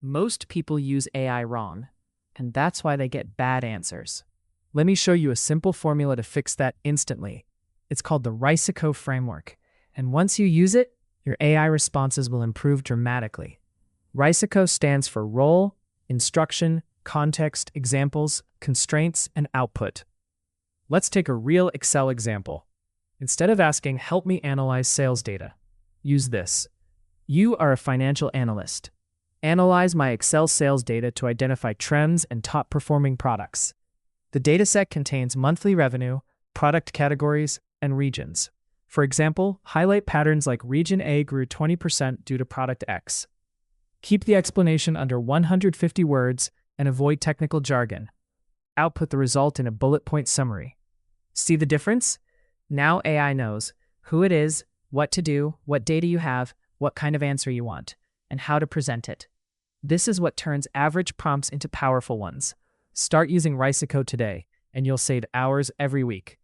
Most people use AI wrong, and that's why they get bad answers. Let me show you a simple formula to fix that instantly. It's called the RICECO framework, and once you use it, your AI responses will improve dramatically. RICECO stands for role, instruction, context, examples, constraints, and output. Let's take a real Excel example. Instead of asking, "Help me analyze sales data," use this. You are a financial analyst. Analyze my Excel sales data to identify trends and top-performing products. The dataset contains monthly revenue, product categories, and regions. For example, highlight patterns like Region A grew 20% due to product X. Keep the explanation under 150 words and avoid technical jargon. Output the result in a bullet point summary. See the difference? Now AI knows who it is, what to do, what data you have, what kind of answer you want, and how to present it. This is what turns average prompts into powerful ones. Start using RICECO today, and you'll save hours every week.